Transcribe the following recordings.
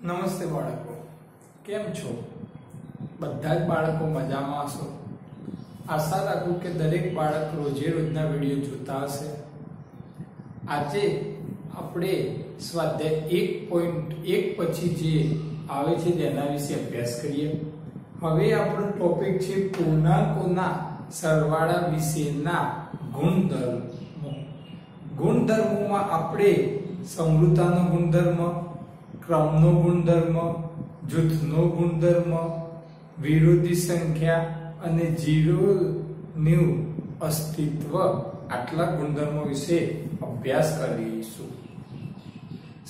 નમસ્તે બાળકો, કેમ છો? બધા જ બાળકો મજામાં હશો. આશા રાખું કે દરેક બાળક રોજે રોજના વિડીયો જોતા હશે. આજે આપણે સ્વાધ્યાય 1.1 પછી જે આવે છે તેના વિશે અભ્યાસ કરીએ. હવે આપણો ટોપિક છે પૂર્ણાંકોના સરવાળા વિશેના ગુણધર્મો. ગુણધર્મોમાં આપણે સમૃદ્ધતાનો ગુણધર્મ, ક્રમનો ગુણધર્મ, જૂથનો ગુણધર્મ, વિરોધી સંખ્યા અને જીરોનું અસ્તિત્વ આટલા ગુણધર્મો વિશે અભ્યાસ કરીશું.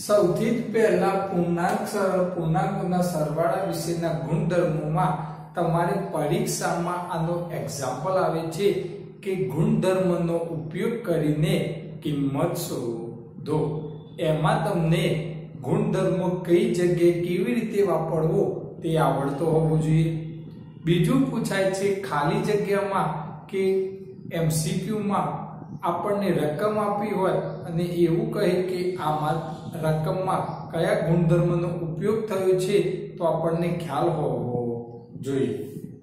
સૌથી પહેલા પૂર્ણાંકોના સરવાળા વિશેના ગુણધર્મોમાં તમારે પરીક્ષામાં આનો એક્ઝામ્પલ આવે છે કે ગુણધર્મનો ઉપયોગ કરીને કિંમત શોધો. એમાં તમને ગુણધર્મો કઈ જગ્યાએ કેવી રીતે વાપરવો તે આવડતો હોવો જોઈએ. બીજું પૂછાય છે ખાલી જગ્યામાં કે MCQમાં આપણને રકમ આપી હોય અને એવું કહે કે આમાં રકમમાં કયા ગુણધર્મનો ઉપયોગ થયો છે તો આપણને ખ્યાલ હોવો જોઈએ.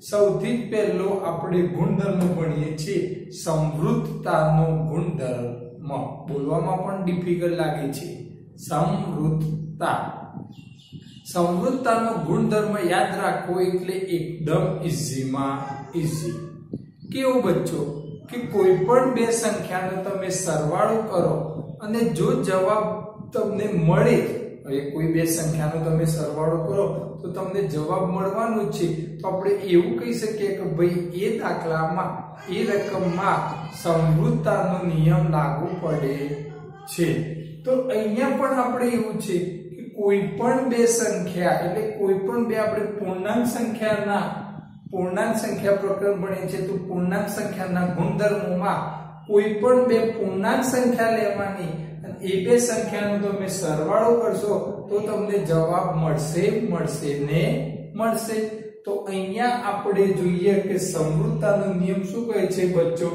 સૌથી પહેલો આપણે ગુણધર્મ ભણીએ છીએ સમૃદ્ધતાનો ગુણધર્મ. બોલવામાં પણ ડિફિકલ્ટ લાગે છે. સમૃદ્ધતાનો ગુણધર્મ યાદ રાખવો એટલે એકદમ ઈઝી. કેવું બચ્ચો કે કોઈ પણ બે સંખ્યાનો તમે સરવાળો કરો અને જો જવાબ તમને મળે, હવે કોઈ બે સંખ્યાનો તમે સરવાળો કરો તો તમને જવાબ મળવાનો છે, તો આપણે એવું કહી શકીએ કે ભાઈ એ દાખલામાં એ રકમમાં સમૃદ્ધતાનો નિયમ લાગુ પડે છે. તો અહીંયા પણ આપણે એવું છે કે કોઈ પણ બે સંખ્યા એટલે કોઈ પણ બે આપણે પૂર્ણાંક સંખ્યા પ્રકરણ ભણીએ છીએ. તો પૂર્ણાંક સંખ્યાના ગુણધર્મોમાં કોઈ પણ બે પૂર્ણાંક સંખ્યા લેવાની અને એ બે સંખ્યાનો તમે સરવાળો કરશો તો તમને જવાબ મળશે. તો અહીંયા આપણે જોઈએ કે સમૃદ્ધતાનો નિયમ શું કહે છે બચ્ચો?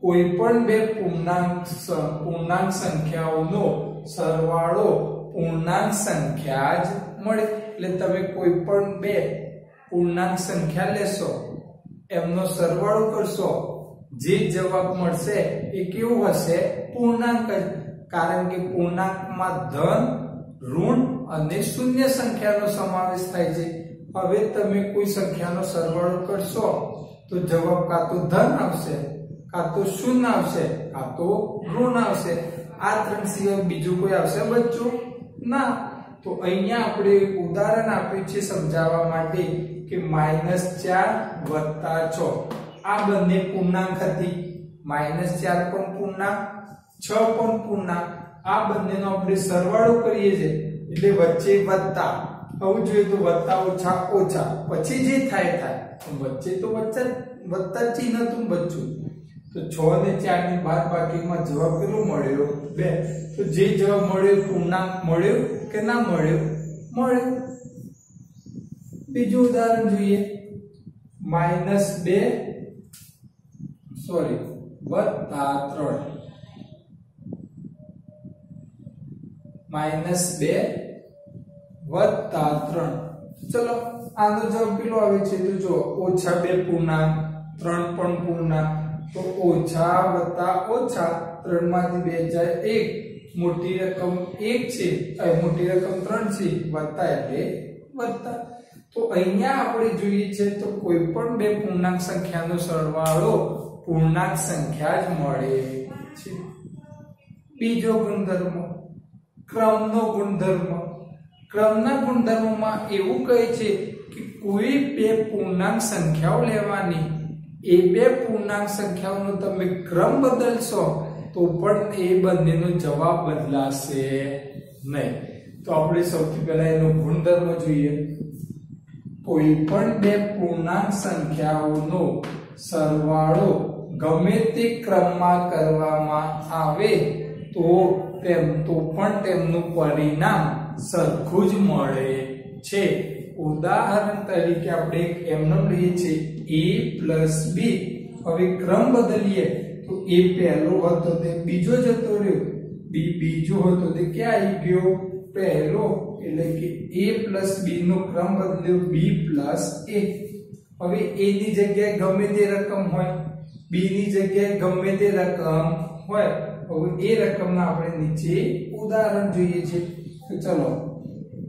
કોઈ પણ બે પૂર્ણાંક સંખ્યાઓનો સરવાળો પૂર્ણાંક સંખ્યા જ મળે. એટલે તમે કોઈ પણ બે પૂર્ણાંક સંખ્યા લેશો, એમનો સરવાળો કરશો, જે જવાબ મળશે એ કેવું હશે? પૂર્ણાંક જ. કારણ કે પૂર્ણાંકમાં ધન, ઋણ અને શૂન્ય સંખ્યાનો સમાવેશ થાય છે. હવે તમે કોઈ સંખ્યાનો સરવાળો કરશો તો જવાબ કાં તો ધન આવશે, કાં તો શૂન્ય આવશે, કાં તો ઋણ આવશે. આ ત્રણ સિવાય બીજું કોઈ આવશે બચ્ચો? ના. તો અહીંયા આપણે ઉદાહરણ આપ્યું છે સમજાવવા માટે કે -4 + 6 આ બંને પૂર્ણાંક હતી. -4 પણ પૂર્ણાંક, 6 પણ પૂર્ણાંક. આ બંનેનો આપણે સરવાળો કરીએ છીએ એટલે વચ્ચે વત્તા. આવું જોઈએ તો વત્તા ઓછા ઓછા, પછી જે થાય વચ્ચે તો વત્તા ચિહ્ન હતું બચ્ચું. તો 6 અને 4 ની બાદબાકીમાં જવાબ કેટલો મળ્યો? 2. તો જે જવાબ મળ્યો પૂર્ણાંક મળ્યો કે ના મળ્યો? મળ્યો. બીજું ઉદાહરણ જોઈએ. -2 + 3. ચલો આનો જવાબ કેટલો આવે છે? તો જો -2 પૂર્ણાંક, 3 પણ પૂર્ણાંક. તો ઓછા વત્તા ઓછા, 3 માંથી 2 જાય 1. મોટી રકમ 1 છે, મોટી રકમ 3 છે, વત્તા એટલે વત્તા. તો અહીંયા આપણે જોઈએ છે તો કોઈ પણ બે પૂર્ણાંક સંખ્યાનો સરવાળો પૂર્ણાંક સંખ્યા જ મળે છે. બીજો ગુણધર્મ ક્રમનો ગુણધર્મ. ક્રમના ગુણધર્મમાં એવું કહે છે કે કોઈ બે પૂર્ણાંક સંખ્યાઓ લેવાની, એ બે પૂર્ણાંક સંખ્યાઓનો તમે ક્રમ બદલશો તો પણ એ બંનેનો જવાબ બદલાશે નહીં. તો આપણે સૌથી પહેલા એનો ગુણધર્મ જોઈએ. કોઈ પણ બે પૂર્ણાંક સંખ્યાઓનો સરવાળો ગમે તે ક્રમમાં કરવામાં આવે તો પણ તેમનું પરિણામ સરખું જ મળે છે. ઉદાહરણ તરીકે આપણે એક એમનેમ લઈએ છીએ a + b. હવે ક્રમ બદલીએ તો a પહેલો હતો તે બીજો જતો રહ્યો, b બીજો હતો તે ક્યાં આવી ગયો? પહેલો એટલે કે a + b નો ક્રમ બદલ્યો b + a. હવે a ની જગ્યાએ ગમે તે રકમ હોય, b ની જગ્યાએ ગમે તે રકમ હોય, હવે એ રકમના આપણે નીચે ઉદાહરણ જોઈએ છે. તો ચલો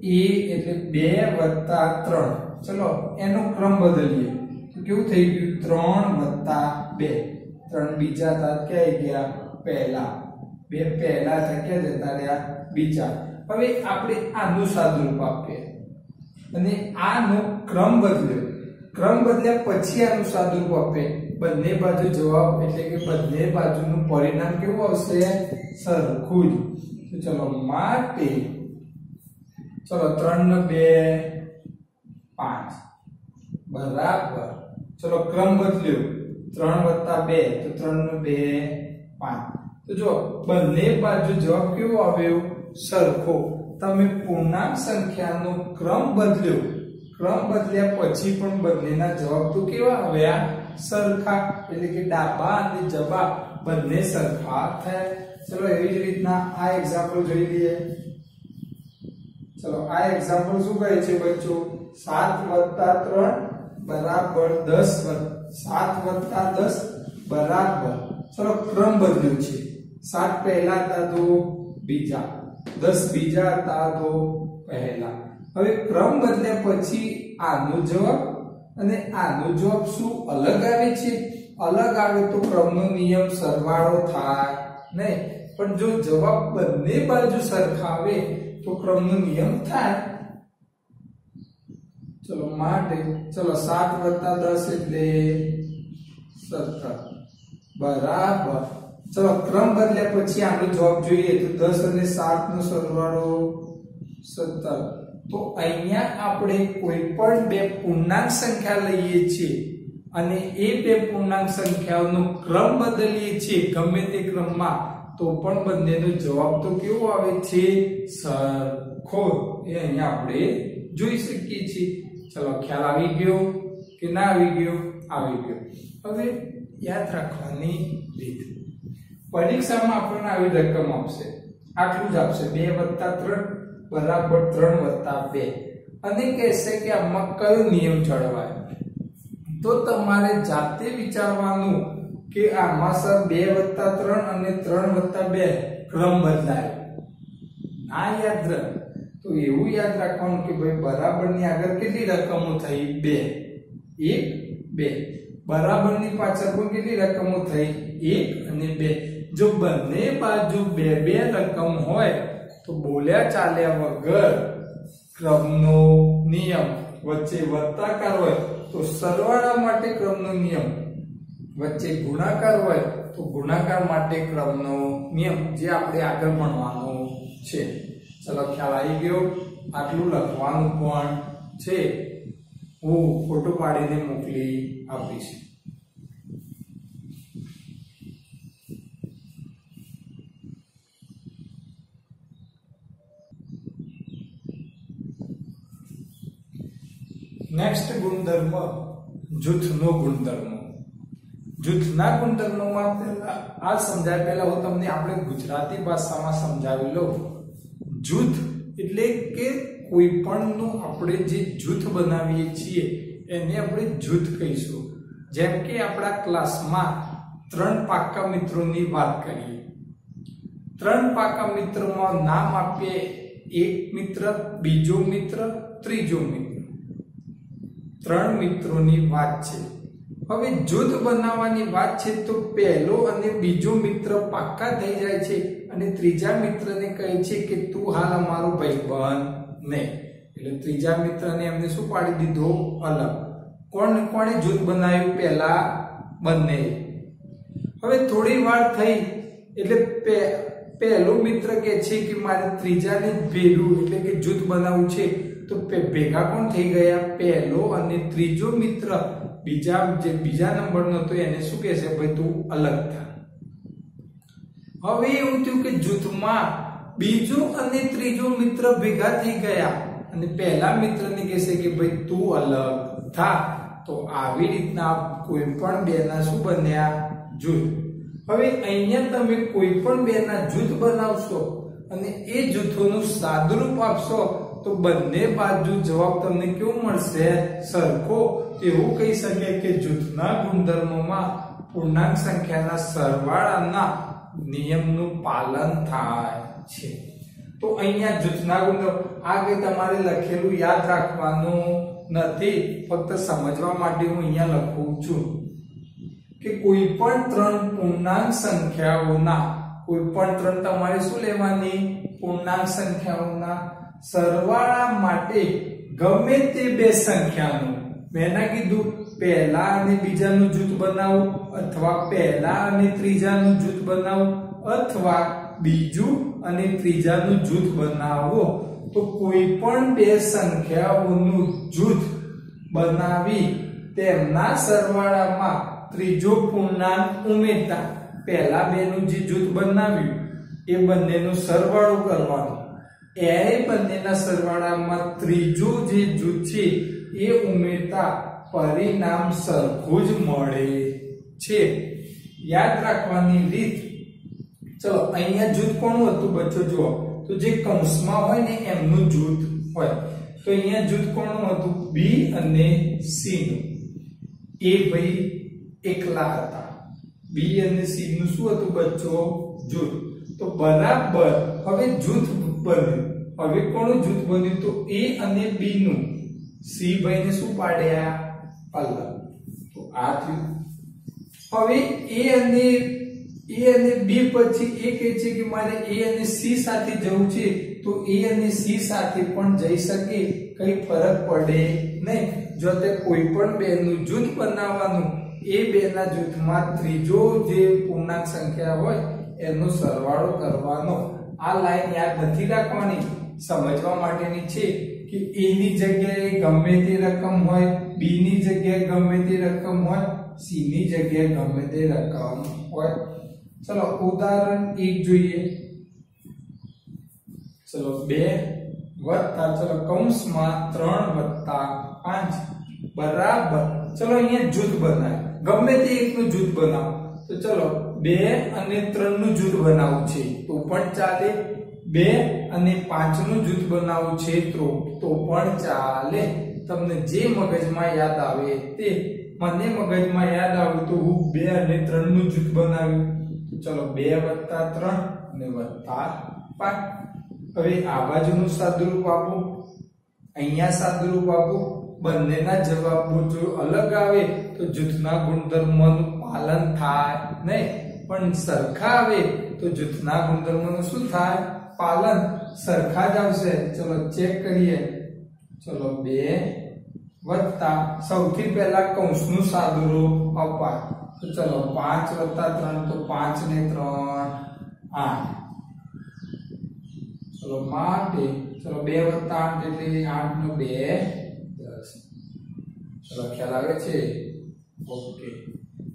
a એટલે 2 + 3, ચલો એનો ક્રમ બદલીએ તો કેવું થઈ ગયું 3 + 2. 3 બીજા હતા ક્યાં ગયા પહેલા, 2 પહેલા હતા ક્યાં જતા રહ્યા બીજા. હવે આપણે આનું સાદુરૂપ આપીએ અને આનો ક્રમ બદલ્યો, ક્રમ બદલ્યા પછી આનું સાદુરૂપ આપે, બંને બાજુ જવાબ એટલે કે બંને બાજુનું પરિણામ કેવું આવશે સરખું જ. તો ચલો માટે ચલો 3 ને 2 5 બરાબર, ચલો ક્રમ બદલ્યો 3 + 2 તો 3 ને 2 5. તો જો બંને બાજુ જવાબ કેવો આવ્યો સરખો. તમે પૂર્ણાંક સંખ્યાનો ક્રમ બદલ્યો, ક્રમ બદલ્યા પછી પણ બંનેના જવાબ તો કેવા આવ્યા સરખા, એટલે કે ડાબા અને જબા બંને સરખા થયા. ચલો એવી જ રીતના આ એક્ઝામ્પલ જોઈ લઈએ. ચલો આ એક્ઝામ્પલ શું કહે છે બચ્ચો 7 + 3 બરાબર 10, 7 + 10 બરાબર, ચલો ક્રમ બદલ્યો છે, 7 પહેલા હતા તો બીજા, 10 બીજા હતા તો પહેલા. હવે ક્રમ બદલ્યા પછી આનો જવાબ અને આનો જવાબ શું અલગ આવે છે, અલગ આવે તો ક્રમનો નિયમ સરવાળો થાય નહીં, પણ જો જવાબ બંને બાજુ સરખા આવે તો ક્રમનો નિયમ થાય. ચલો માટે ચલો 7 + 10 એટલે 17 બરાબર, ચલો ક્રમ બદલ્યા પછી આનો જવાબ જોઈએ તો 10 અને 7 નો સરવાળો 17. તો અહીંયા આપણે કોઈ પણ બે પૂર્ણાંક સંખ્યા લઈએ છીએ અને એ બે પૂર્ણાંક સંખ્યાઓનો ક્રમ બદલીએ છીએ ગમે તે ક્રમમાં તો પણ બંનેનો જવાબ તો કેવો આવે છે સરખો. એ અહીંયા આપણે જોઈ શકીએ છીએ. ચલો ખ્યાલ આવી ગયો કે ના આવી ગયો? આવી ગયો. હવે યાદ રાખવાની રીત, પરીક્ષામાં આપણને આવી રકમ આપશે, આટલું જ આપશે 2 + 3 બરાબર 3 + 2 અને કહેશે કે આમાં કયો નિયમ જળવાય. તો તમારે જાતે વિચારવાનું કે આમાં સર 2 + 3 અને 3 + 2 ક્રમ બદલાય. આ યાદ રાખ. તો એવું યાદ રાખવાનું કે ભાઈ બરાબરની આગળ કેટલી રકમો થઈ 2, 1 2, બરાબરની પાછળ પણ કેટલી રકમો થઈ 1 અને 2. જો બંને બાજુ 2 રકમ હોય તો બોલ્યા ચાલ્યા વગર ક્રમનો નિયમ, વચ્ચે વર્તાકાર હોય તો સરવાળા માટે ક્રમનો નિયમ, વચ્ચે ગુણાકાર હોય તો ગુણાકાર માટે ક્રમનો નિયમ, જે આપણે આગળ ભણવાનો છે. ચલો ખ્યાલ આવી ગયો? આટલું લખવાનું પણ છે, હું ફોટો પાડીને મોકલી આપીશ. નેક્સ્ટ ગુણધર્મ જૂથનો ગુણધર્મ. જૂથના ગુણધર્મમાં આ સમજાય પહેલા હું તમને આપણે ગુજરાતી ભાષામાં સમજાવી લઉં. જૂથ એટલે કે કોઈ પણનું આપણે જે જૂથ બનાવીએ છીએ એને આપણે જૂથ કહીશું. જેમ કે આપણા ક્લાસમાં 3 પાક્કા મિત્રોની વાત કરીએ. 3 પાક્કા મિત્રોમાં નામ આપીએ, એક મિત્ર, બીજો મિત્ર, ત્રીજો મિત્ર. 3 મિત્રોની વાત છે. હવે જૂથ બનાવવાની વાત છે તો પહેલો અને બીજો મિત્ર પાક્કા થઈ જાય છે અને ત્રીજા મિત્રને કહે છે કે તું હાલ અમારો ભાઈબંધ નહીં. એટલે ત્રીજા મિત્રને એમને શું પાડી દીધો અલગ. કોણે જૂથ બનાવ્યું? પહેલા બંને. હવે થોડી વાર થઈ એટલે પહેલો મિત્ર કહે છે કે મારે ત્રીજાને ભેગું એટલે કે જૂથ બનાવવું છે. તો ભેગા કોણ થઈ ગયા? પહેલો અને ત્રીજો મિત્ર. બીજા નંબરનો તો એને શું કહેશે? ભાઈ તું અલગ થા. હવે એવું થયું કે જૂથમાં બીજો અને ત્રીજો મિત્ર ભેગા થઈ ગયા અને પહેલા મિત્રને કહેશે કે ભાઈ તું અલગ થા. તો આવી રીતના કોઈ પણ બેના શું બન્યા? જૂથ. હવે અહીંયા તમે કોઈ પણ બેના જૂથ બનાવશો અને એ જૂથોનું સાદુરૂપ આપશો તો બંને બાજુ જવાબ તમને કેવો મળશે? સરખો. એવું કહી શકે કે જૂથના ગુણધર્મોમાં પૂર્ણાંક સંખ્યાના સરવાળાના નિયમનું પાલન થાય છે. તો અહીંયા જૂથના ગુણધર્મો આ કે તમારે લખેલું યાદ રાખવાનું નથી, ફક્ત સમજવા માટે હું અહીંયા લખું છું કે કોઈ પણ ત્રણ પૂર્ણાંક સંખ્યાઓના કોઈ પણ ત્રણ તમારે શું લેવાની? પૂર્ણાંક સંખ્યાઓના સરવાળા માટે ગમે તે બે સંખ્યાનું મેં કીધું પહેલા અને બીજાનું જૂથ બનાવો અથવા પહેલા અને ત્રીજાનું જૂથ બનાવો અથવા બીજું અને ત્રીજાનું જૂથ બનાવો તો કોઈ પણ બે સંખ્યાઓનું જૂથ બનાવી તેમના સરવાળામાં ત્રીજો પૂર્ણાંક ઉમેરતા પહેલા બેનું જે જૂથ બનાવ્યું એ બંનેનો સરવાળો કરવાનો, એ બંનેના સરવાળામાં ત્રીજો જે જૂથ છે એ ઉમેરતા પરિણામ સરખું જ મળે છે. યાદ રાખવાની રીત, ચલો અહીંયા જૂથ કોનું હતું બચ્ચો? જુઓ તો જે કૌંસમાં હોય ને એમનું જૂથ હોય. તો અહીંયા જૂથ કોનું હતું? બી અને સી નું. એ ભાઈ એકલા હતા. બી અને સી નું શું હતું બચ્ચો? જૂથ. તો બરાબર હવે જૂથ બન્યું. હવે કોનું જૂથ બન્યું? તો એ અને બી નું. સી ભાઈ ને શું પાડ્યા? અલગ. તો આ થયું. હવે એ અને બી પછી એ કહે છે કે મારે એ અને સી સાથે જવું છે, તો એ અને સી સાથે પણ જઈ શકે, કઈ ફરક પડે નહીં. જો તે કોઈ પણ બે નું જૂથ બનાવવાનું, એ બે ના જૂથમાં ત્રીજો જે પૂર્ણાંક સંખ્યા હોય એનો સરવાળો કરવાનો. આ લાઈન યાદ નથી રાખવાની, સમજવા માટેની છે કે એ ની જગ્યાએ ગમે તે રકમ હોય, બી ની જગ્યાએ ગમે તે રકમ હોય, સી ની જગ્યાએ ગમે તે રકમ હોય. ચલો ઉદાહરણ 1 જોઈએ. ચલો 2 વત્તા, ચલો કૌંસમાં 3 વત્તા 5 બરાબર. ચલો અહીંયા જૂથ બનાવે, ગમે તે એકનું જૂથ બનાવો. તો ચલો 2 અને 3 નું જૂથ બનાવવું છે તો પણ ચાલે, 2 અને 5 નું જૂથ બનાવવું છે તો પણ ચાલે. તમને જે મગજમાં યાદ આવે તે. મને મગજમાં યાદ આવ્યું તો હું 2 અને 3 નું જૂથ બનાવ્યું. ચલો 2 વત્તા 3 અને વત્તા 5. હવે આ બાજુનું સાદુરૂપ આપો, અહીંયા સાદુરૂપ આપો. બંનેના જવાબો જો અલગ આવે તો જૂથના ગુણધર્મોનું પાલન થાય નહીં, પણ સરખા આવે તો જૂથના ગુણધર્મોનું શું થાય? પાલન. સરખા જ આવશે. ચલો ચેક કરીએ. ચલો 2 વત્તા, સૌથી પહેલા કૌંસનું સાદુરૂપ અપાય. તો ચલો 5 વત્તા 3 તો 5 ને 3 8. ચલો માટે ચલો 2 વત્તા 8 એટલે 8 નો 2 10. ચલો ખ્યાલ આવે છે? ઓકે.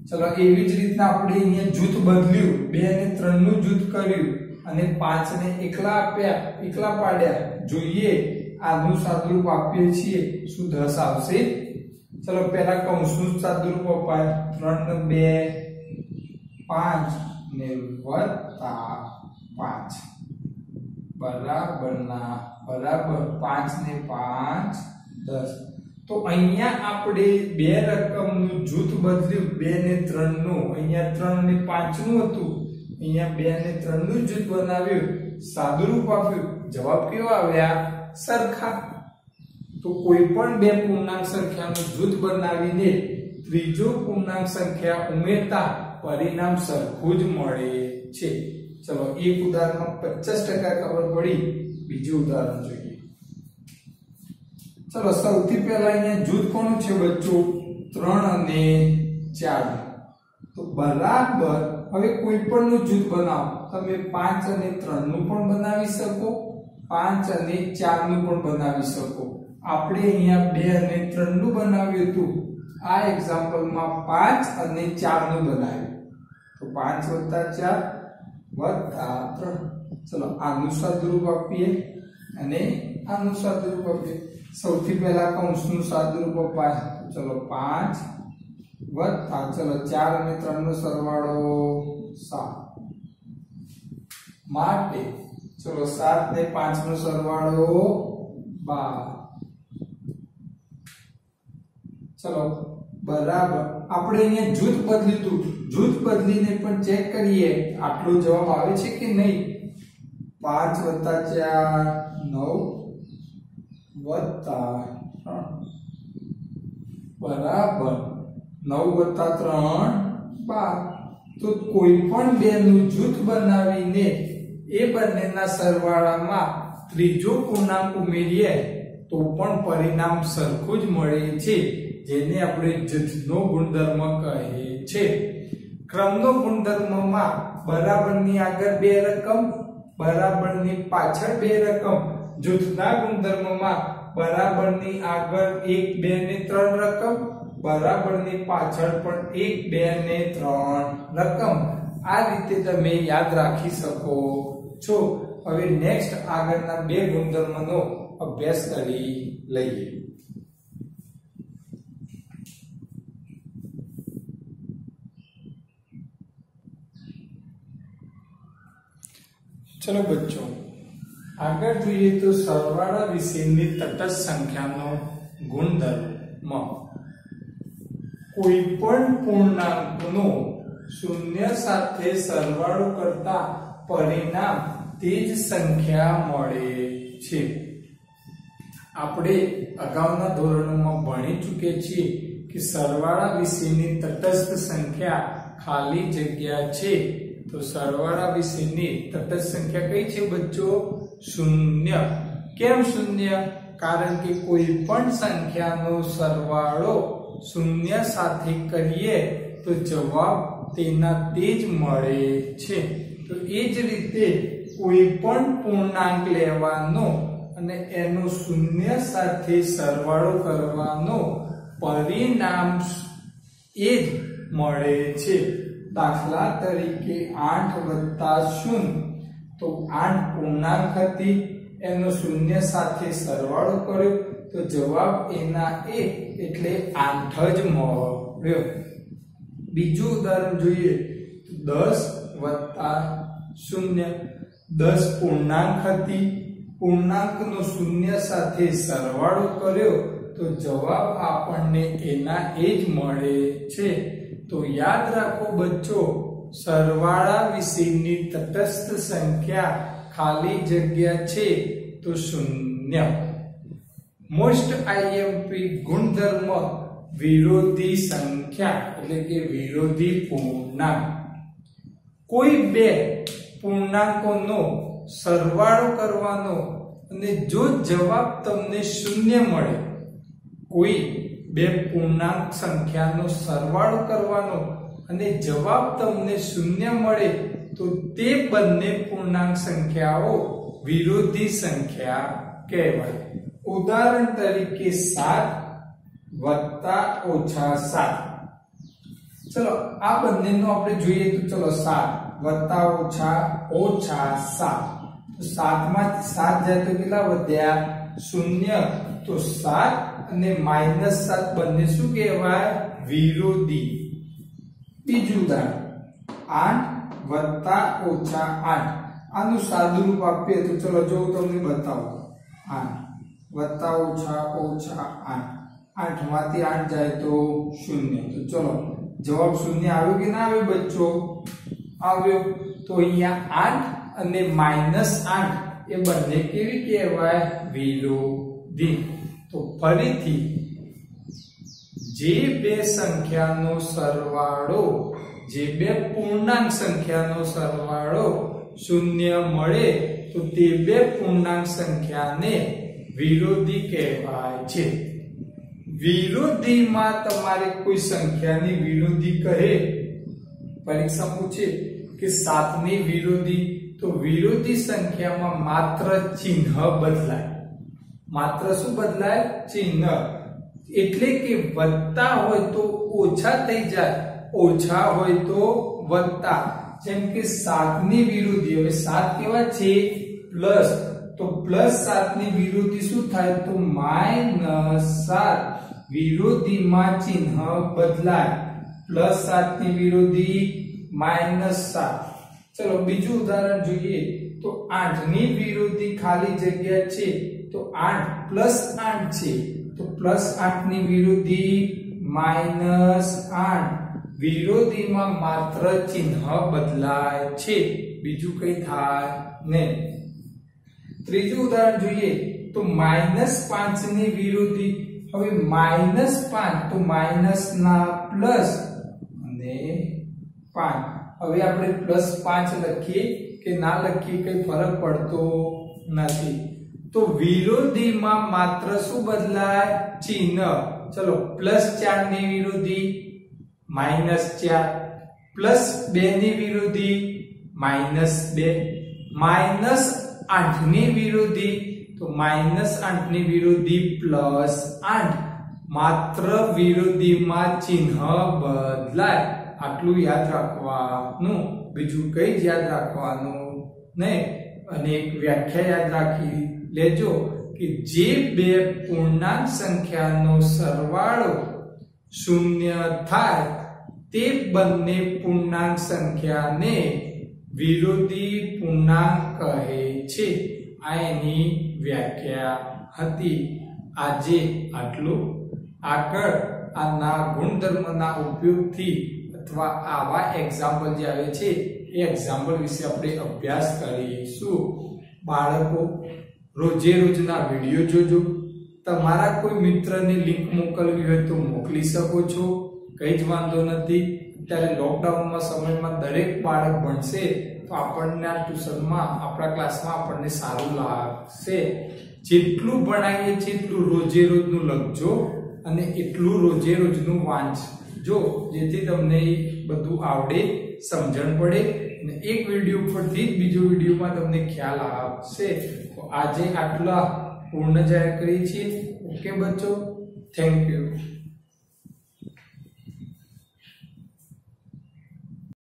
ચલો એવી જ રીતના આપણે અહીંયા જૂથ બદલ્યું, 2 અને 3 નું જૂથ કર્યું અને 5 ને એકલા આપ્યા, એકલા પાડ્યા. જોઈએ આનું સાદુરૂપ આપીએ છીએ, શું 10 આવશે? ચલો પહેલા કૌંસનું સાદુરૂપ અપાય. 3 ને 2 5 ને વત્તા 5 બરાબરના બરાબર 5 ને 5 10. તો અહીંયા આપણે બે રકમનું જૂથ બદલ્યું, 2 ને 3 નું. અહીંયા 3 ને 5 નું હતું, અહીંયા 2 ને 3 નું જૂથ બનાવ્યું, સાદુરૂપ આપ્યું. જવાબ કેવો આવ્યા? સરખા. તો કોઈ પણ બે પૂર્ણાંક સંખ્યાનું જૂથ બનાવીને ત્રીજો પૂર્ણાંક સંખ્યા ઉમેરતા પરિણામ સરખું જ મળે છે. ચલો એક ઉદાહરણમાં 50% ખબર પડી. બીજું ઉદાહરણ જોઈએ. ચલો સૌથી પહેલા અહીંયા જૂથ કોનું છે બચ્ચો? 3 અને 4. તો બરાબર હવે કોઈ પણ નું જૂથ બનાવો. તમે 5 અને 3 નું પણ બનાવી શકો, 5 અને 4 નું પણ બનાવી શકો. આપણે અહીંયા 2 અને 3 નું બનાવ્યું હતું. આ એક્ઝામ્પલમાં 5 અને 4 નું બનાવ્યું. તો 5 વત્તા 4 વત્તા 3. ચલો આનું સાદુરૂપ આપીએ અને આનું સાદુરૂપ આપીએ. સૌથી પહેલા કૌંસનું સાદુરૂપ અપાય. ચલો 5 વત્તા, ચલો 4 અને 3 નો સરવાળો 7 માટે ચલો 7 ને 5 નો સરવાળો 12. ચલો બરાબર. આપણે અહીંયા જૂથ બદલ્યું હતું, જૂથ બદલીને પણ ચેક કરીએ આટલો જવાબ આવે છે કે નહીં. 5 + 4 = 9 + 3 બરાબર 9 + 3 12. તો કોઈ પણ બે નું જૂથ બનાવીને એ બંનેના સરવાળામાં ત્રીજો પૂર્ણાંક ઉમેરીએ તો પણ પરિણામ સરખું જ મળે છે, જેને આપણે જૂથનો ગુણધર્મ કહે છે. ક્રમનો ગુણધર્મમાં બરાબરની આગળ બે રકમ, બરાબરની પાછળ બે રકમ. જૂથના ગુણધર્મમાં બરાબરની આગળ 1 2 ને 3 રકમ, બરાબરની પાછળ પણ 1 2 ને 3 રકમ. આ રીતે તમે યાદ રાખી શકો છો. હવે નેક્સ્ટ આગળના બે ગુણધર્મનો અભ્યાસ કરી લઈએ. चलो बच्चों આગળ જોઈએ તો સરવાળા વિશેની તટસ્થ સંખ્યાનો ગુણધર્મ. કોઈ પણ પૂર્ણાંકનો શૂન્ય સાથે સરવાળો કરતા પરિણામ તે જ સંખ્યા મળે છે. આપણે અગાઉના ધોરણોમાં ભણી ચૂક્યા છીએ કે સરવાળા વિશેની તટસ્થ સંખ્યા ખાલી જગ્યા છે. તો સરવાળા વિશેની તટસ્થ સંખ્યા કઈ છે બચ્ચો? શૂન્ય. કેમ શૂન્ય? કારણ કે કોઈ પણ સંખ્યાનો સરવાળો શૂન્ય સાથે કરીએ તો જવાબ તેના તે જ મળે છે. તો એ જ રીતે કોઈ પણ પૂર્ણાંક લેવાનો અને એનો શૂન્ય સાથે સરવાળો કરવાનો પરિણામ એ જ મળે છે. દાખલા તરીકે 8 + 0 તો 8 પૂર્ણાંક હતી, એનો શૂન્ય સાથે સરવાળો કર્યો તો જવાબ એના 1 એટલે 8 જ મળ્યો. બીજું ઉદાહરણ જોઈએ તો 10 + 0 10 પૂર્ણાંક હતી, પૂર્ણાંકનો શૂન્ય સાથે સરવાળો કર્યો તો જવાબ આપણને એના એ જ મળે છે. તો યાદ રાખો બચ્ચો, સરવાળા વિશેની તટસ્થ સંખ્યા ખાલી જગ્યા છે તો શૂન્ય. મોસ્ટ આઈએમપી ગુણધર્મ વિરોધી સંખ્યા એટલે કે વિરોધી પૂર્ણાંક. કોઈ બે પૂર્ણાંકોનો સરવાળો કરવાનો અને જો જવાબ તમને શૂન્ય મળે, કોઈ બે પૂર્ણાંક સંખ્યાનો સરવાળો કરવાનો અને જવાબ તમને શૂન્ય મળે તો તે બંને પૂર્ણાંક સંખ્યાઓ વિરોધી સંખ્યા કહેવાય. ઉદાહરણ તરીકે 7 + -7. ચલો આ બંનેનો આપણે જોઈએ તો ચલો 7 + -7. તો 7 માંથી 7 જાય તો કેટલા વધ્યા? 0. તો 7 અને -7 બંને શું કહેવાય? વિરોધી. બીજું ઉદાહરણ 8 + -8. આનું સાદું રૂપ આપીએ તો ચલો જો હું તમને બતાવું. 8 + -8. 8 માંથી 8 જાય તો 0. તો ચલો જવાબ 0 આવ્યો કે ના આવ્યો બચ્ચો? આવ્યો. તો અહીંયા 8 અને -8 એ બંને કેવી કહેવાય? વિરોધી. તો ફરીથી જે બે સંખ્યાનો સરવાળો, જે બે પૂર્ણાંક સંખ્યાનો સરવાળો શૂન્ય મળે તો તે બે પૂર્ણાંક સંખ્યાને વિરોધી કહેવાય છે. વિરોધીમાં તમારે કોઈ સંખ્યાની વિરોધી કહે, પરીક્ષા પૂછે કે 7 ની વિરોધી, તો વિરોધી સંખ્યામાં માત્ર ચિહ્ન બદલાય. માત્ર શું બદલાય? ચિહ્ન. એટલે કે વત્તા હોય તો ઓછા થઈ જાય, ઓછા હોય તો વત્તા. જેમ કે 7 ની વિરોધી, હવે 7 કેવા છે? પ્લસ. તો +7 ની વિરોધી શું થાય? તો -7. વિરોધીમાં ચિહ્ન બદલાય. +7 ની વિરોધી -7. ચલો બીજું ઉદાહરણ જોઈએ તો 8 ની વિરુદ્ધી ખાલી જગ્યા છે તો 8 પ્લસ 8 છે તો પ્લસ 8 ની વિરુદ્ધી માઈનસ 8 વિરોધીમાં માત્ર ચિહ્ન બદલાય છે બીજું કઈ થાય નહીં ત્રીજું ઉદાહરણ જોઈએ તો -5 ની વિરુદ્ધી હવે -5 તો માઈનસ ના પ્લસ અને 5 હવે આપણે +5 લખીએ કે ના લખીએ કઈ ફરક પડતો નથી તો વિરોધીમાં માત્ર શું બદલાય ચિહ્ન ચલો +4 ની વિરુદ્ધી -4 +2 ની વિરુદ્ધી -2 -8 ની વિરુદ્ધી તો -8 ની વિરુદ્ધી +8 માત્ર વિરોધીમાં ચિહ્ન બદલાય આટલું યાદ રાખવાનું બીજું કઈ જ યાદ રાખવાનું નહીં અને એક વ્યાખ્યા યાદ રાખી લેજો કે જે બે પૂર્ણાંક સંખ્યાનો સરવાળો 0 થાય તે બંને પૂર્ણાંક સંખ્યાને વિરોધી પૂર્ણાંક કહે છે આ એની વ્યાખ્યા હતી આજે આટલું આગળ આના ગુણધર્મના ઉપયોગથી અથવા આવા એક્ઝામ્પલ જે આવે છે એ એક્ઝામ્પલ વિશે આપણે અભ્યાસ કરીશું બાળકો રોજે રોજના વિડિયો જોજો તમારા કોઈ મિત્રને લિંક મોકલવી હોય તો મોકલી શકો છો કઈ જ વાંધો નથી અત્યારે લોકડાઉનના સમયમાં દરેક બાળક ભણશે તો આપણને આ ટ્યુશનમાં આપણા ક્લાસમાં આપણને સારું લાગશે જેટલું ભણાવીએ છે એટલું રોજે રોજનું લખજો અને એટલું રોજે રોજનું વાંચજો જેથી તમને બધું આવડે સમજણ પડે અને એક વિડિયો પરથી બીજો વિડિયોમાં તમને ખ્યાલ આવશે તો આજે આટલા પૂર્ણ જાહેર કરીએ છીએ ઓકે બચ્ચો થેન્ક યુ